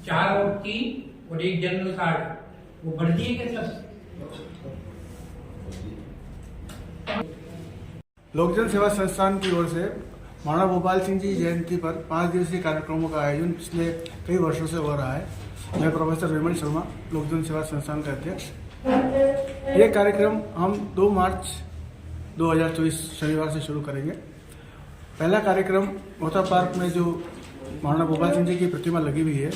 4 और 3 और 1 general card वो भर दिए क्या सब? लोकजन सेवा संस्थान की ओर से महाराणा भोपाल सिंह जी जयंती पर 5 दिवसीय कार्यक्रमों का आयोजन पिछले कई वर्षों से हो रहा है। मैं प्रोफेसर विमल शर्मा, लोकजन सेवा संस्थान का अध्यक्ष। ये कार्यक्रम हम 2 मार्च 2024 शनिवार से शुरू करेंगे। पहला कार्यक्रम मोता पार्क में जो महाराणा भोपाल सिंह जी की प्रतिमा लगी हुई है,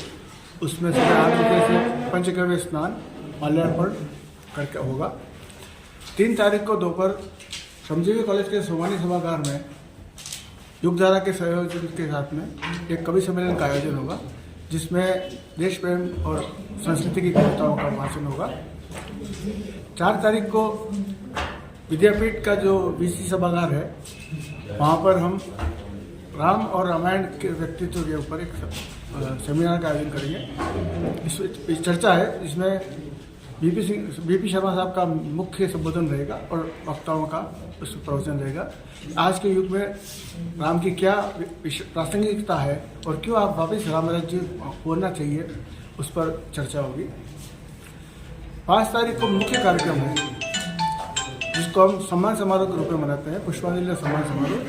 उसमें सुबह 8 बजे से पंचगव्य स्नान माल्यार्पण करके होगा। 3 तारीख को दोपहर श्रमजीवी कॉलेज के सोमानी सभागार में युगधारा के संयोजन के साथ में एक कवि सम्मेलन का आयोजन होगा, जिसमें देश प्रेम और संस्कृति की कविताओं का भाषण होगा। 4 तारीख को विद्यापीठ का जो वीसी सभागार है, वहाँ पर हम राम और रामायण के व्यक्तित्व के ऊपर एक सेमिनार का आयोजन करेंगे। इस चर्चा है, इसमें बीपी शर्मा साहब का मुख्य संबोधन रहेगा और वक्ताओं का उस प्रवचन रहेगा। आज के युग में राम की क्या प्रासंगिकता है और क्यों आप वापस राम राज्य होना चाहिए, उस पर चर्चा होगी। 5 तारीख को मुख्य कार्यक्रम है, जिसको हम सम्मान समारोह के रूप में मनाते हैं, पुष्पांजलि सम्मान समारोह।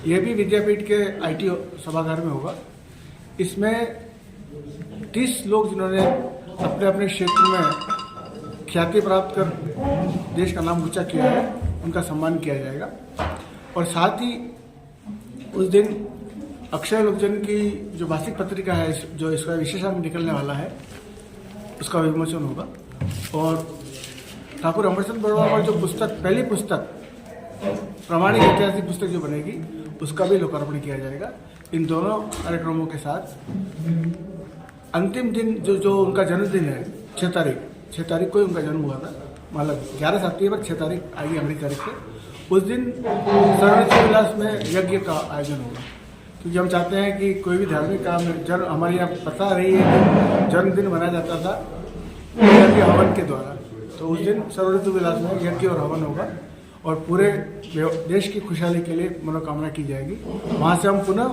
यह भी विद्यापीठ के आईटी सभागार में होगा। इसमें 30 लोग जिन्होंने अपने अपने क्षेत्र में ख्याति प्राप्त कर देश का नाम ऊंचा किया है, उनका सम्मान किया जाएगा। और साथ ही उस दिन अक्षय लोकजन की जो मासिक पत्रिका है, जो इसका विशेषांक निकलने वाला है, उसका विमोचन होगा। और ठाकुर अमरचंद बड़वा पर जो पुस्तक, पहली पुस्तक प्रामाणिक ऐतिहासिक पुस्तक जो बनेगी, उसका भी लोकार्पण किया जाएगा। इन दोनों कार्यक्रमों के साथ अंतिम दिन जो उनका जन्मदिन है, 6 तारीख को ही उनका जन्म हुआ था, मतलब 11 सितंबर 6 तारीख आएगी अगली तारीख से। उस दिन शरणार्थी विलास में यज्ञ का आयोजन होगा, क्योंकि हम चाहते हैं कि कोई भी धार्मिक काम हमारे यहाँ पता रही है कि जन्मदिन मनाया जाता था यज्ञ हवन के द्वारा। तो उस दिन शरणार्थी विलास में यज्ञ और हवन होगा और पूरे देश की खुशहाली के लिए मनोकामना की जाएगी। वहाँ से हम पुनः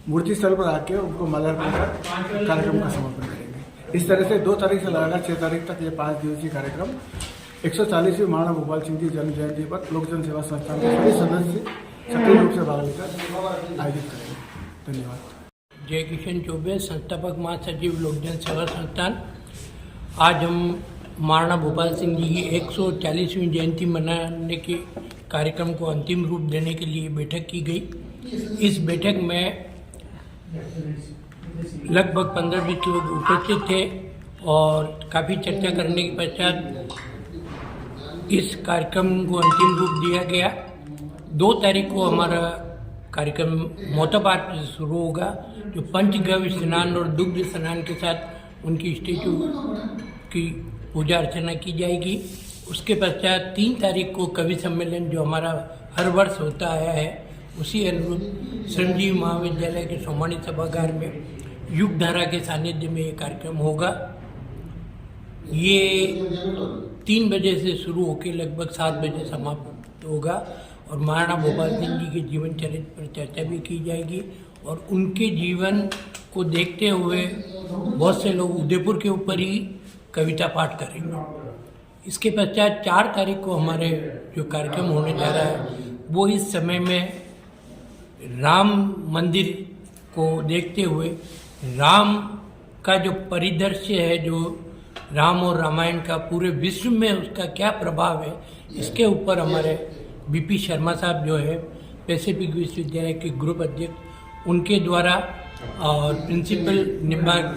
मूर्ति स्थल पर आके उनको माल्यार्पण कर कार्यक्रम का समापन करेंगे। इस तरह से 2 तारीख से लगाकर 6 तारीख तक ये 5 दिवसीय कार्यक्रम 140वीं महाराणा भोपाल सिंह जी जन्म जयंती पर लोकजन सेवा संस्थान के सभी सदस्य सक्रिय रूप से भाग लेकर आयोजित करेंगे। धन्यवाद। जय किशन चौबे, संस्थापक महासचिव लोकजन सेवा संस्थान। आज हम महाराणा भोपाल सिंह जी की 140वीं जयंती मनाने के कार्यक्रम को अंतिम रूप देने के लिए बैठक की गई। इस बैठक में लगभग 15-20 लोग उपस्थित थे और काफ़ी चर्चा करने के पश्चात इस कार्यक्रम को अंतिम रूप दिया गया। 2 तारीख को हमारा कार्यक्रम मोता पार्क से शुरू होगा, जो पंचगव्य स्नान और दुग्ध स्नान के साथ उनकी स्टेचू की पूजा अर्चना की जाएगी। उसके पश्चात 3 तारीख को कवि सम्मेलन, जो हमारा हर वर्ष होता आया है, उसी अनुरूप श्रमजीवी महाविद्यालय के सोमानी सभागार में युगधारा के सानिध्य में ये कार्यक्रम होगा। ये 3 बजे से शुरू होकर लगभग 7 बजे समाप्त होगा और महाराणा भोपाल सिंह जी के जीवन चरित्र पर चर्चा भी की जाएगी। और उनके जीवन को देखते हुए बहुत से लोग उदयपुर के ऊपर ही कविता पाठ करेंगे। इसके पश्चात 4 तारीख को हमारे जो कार्यक्रम होने जा रहा है, वो इस समय में राम मंदिर को देखते हुए राम का जो परिदृश्य है, जो राम और रामायण का पूरे विश्व में उसका क्या प्रभाव है, इसके ऊपर हमारे बीपी शर्मा साहब जो है पैसिफिक विश्वविद्यालय के ग्रुप अध्यक्ष, उनके द्वारा और प्रिंसिपल निम्बार्क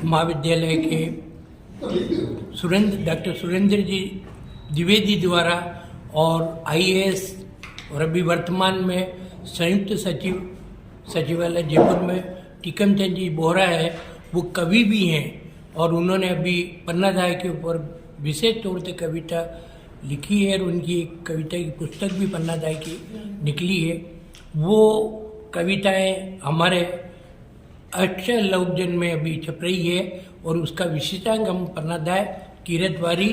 महाविद्यालय के डॉक्टर सुरेंद्र जी द्विवेदी द्वारा और IAS और अभी वर्तमान में संयुक्त सचिवालय जयपुर में टीकमचंद जी बोहरा है, वो कवि भी हैं और उन्होंने अभी पन्नाधाय के ऊपर विशेष तौर से कविता लिखी है और उनकी एक कविता की पुस्तक भी पन्नाधाय की निकली है। वो कविताएं हमारे अक्षय लोकजन में अभी छप रही है और उसका विशेषांक हम पन्नाधाय, कीरतवारी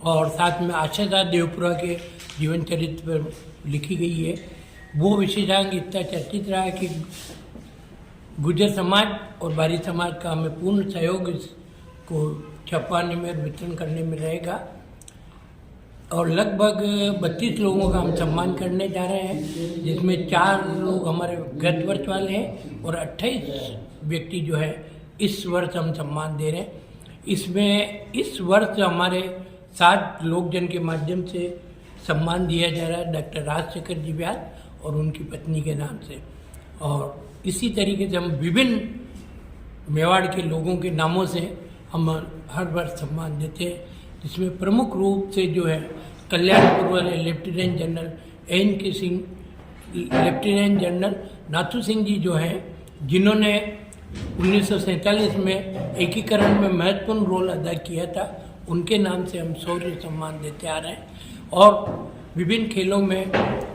और साथ में आशादा देवपुरा के जीवन चरित्र पर लिखी गई है। वो विशेषांक इतना चर्चित रहा है कि गुर्जर समाज और बारी समाज का हमें पूर्ण सहयोग इसको छपवाने में और वितरण करने में रहेगा। और लगभग 32 लोगों का हम सम्मान करने जा रहे हैं, जिसमें 4 लोग हमारे गत वर्ष वाले हैं और 28 व्यक्ति जो है इस वर्ष हम सम्मान दे रहे हैं। इसमें इस वर्ष हमारे 7 लोकजन के माध्यम से सम्मान दिया जा रहा है डॉक्टर राजशेखर जी व्यास और उनकी पत्नी के नाम से। और इसी तरीके से हम विभिन्न मेवाड़ के लोगों के नामों से हम हर वर्ष सम्मान देते हैं, जिसमें प्रमुख रूप से जो है कल्याणपुर वाले lieutenant general NK Singh, lieutenant general Nathu Singh ji जो हैं, जिन्होंने 1947 में एकीकरण में महत्वपूर्ण रोल अदा किया था, उनके नाम से हम शौर्य सम्मान देते आ रहे हैं। और विभिन्न खेलों में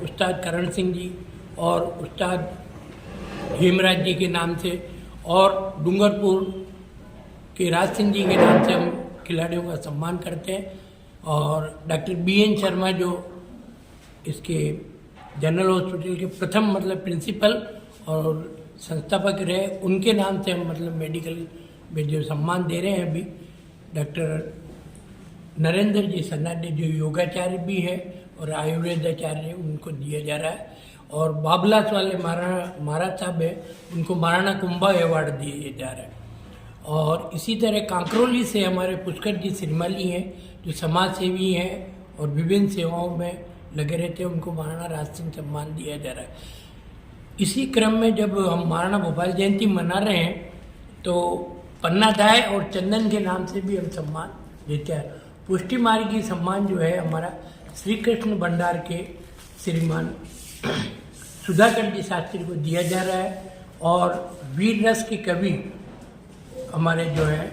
उस्ताद करण सिंह जी और उस्ताद हेमराज जी के नाम से और डूंगरपुर के राज सिंह जी के नाम से हम खिलाड़ियों का सम्मान करते हैं। और डॉक्टर BN शर्मा जो इसके जनरल हॉस्पिटल के प्रथम प्रिंसिपल और संस्थापक रहे, उनके नाम से हम मेडिकल में जो सम्मान दे रहे हैं अभी। डॉक्टर नरेंद्र जी सन्नाडे जो योगाचार्य भी है और आयुर्वेदाचार्य है, उनको दिया जा रहा है। और बाबलास वाले महाराज साहब है, उनको महाराणा कुंभा अवार्ड दिए जा रहा है। और इसी तरह कांकरोली से हमारे पुष्कर जी श्रीमाली हैं, जो समाज सेवी हैं और विभिन्न सेवाओं में लगे रहते हैं, उनको महाराणा राज सिंह सम्मान दिया जा रहा है। इसी क्रम में जब हम महाराणा भोपाल जयंती मना रहे हैं, तो पन्ना दाय और चंदन के नाम से भी हम सम्मान देते हैं। पुष्टि मार्गी सम्मान जो है हमारा श्री कृष्ण भंडार के श्रीमान सुधाकर जी शास्त्री को दिया जा रहा है। और वीर रस के कवि हमारे जो है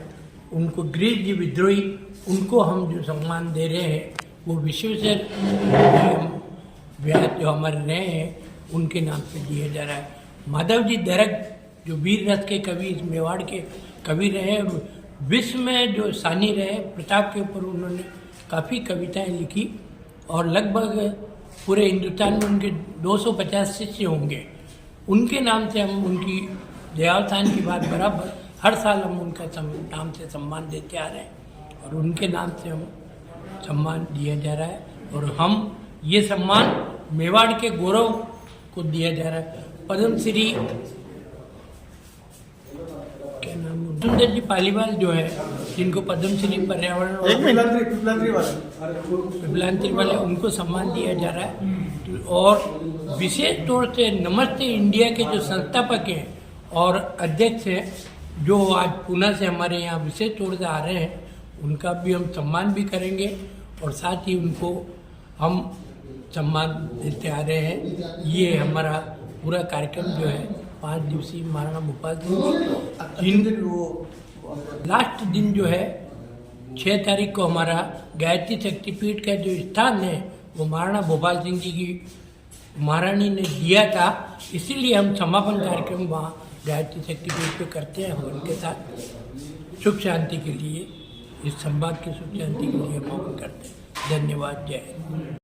उनको गिरीश जी विद्रोही, उनको हम जो सम्मान दे रहे हैं वो विश्वेश्वर व्यास जो हमारे रहे हैं उनके नाम से दिया जा रहा है। माधव जी दरग जो वीर रस के कवि, इस मेवाड़ के कवि रहे और विश्व में जो सानी रहे, प्रताप के ऊपर उन्होंने काफ़ी कविताएं लिखी और लगभग पूरे हिंदुस्तान में उनके 250 शिष्य होंगे। उनके नाम से हम उनकी देहावसान की बात बराबर हर साल हम उनका नाम से सम्मान देते आ रहे हैं और उनके नाम से हम सम्मान दिया जा रहा है। और हम ये सम्मान मेवाड़ के गौरव को दिया जा रहा है। पद्मश्री क्या नाम, सुंदर जी पालीवाल जो है, जिनको पद्मश्री पर्यावरण विभलांतरी वाले, उनको सम्मान दिया जा रहा है। और विशेष तौर से नमस्ते इंडिया के जो संस्थापक हैं और अध्यक्ष हैं, जो आज पुणे से हमारे यहाँ विशेष तौर से आ रहे हैं, उनका भी हम सम्मान भी करेंगे और साथ ही उनको हम सम्मान देते आ रहे हैं। ये हमारा पूरा कार्यक्रम जो है 5 दिवसीय महाराणा भोपाल सिंह जी, लास्ट दिन जो है 6 तारीख को हमारा गायत्री शक्तिपीठ का जो स्थान है वो महाराणा भोपाल सिंह जी की महारानी ने दिया था, इसीलिए हम समापन कार्यक्रम वहाँ गायत्री शक्तिपीठ पे करते हैं। और उनके साथ सुख शांति के लिए, इस संवाद की सुख शांति के लिए हम करते हैं। धन्यवाद। जय हिंद।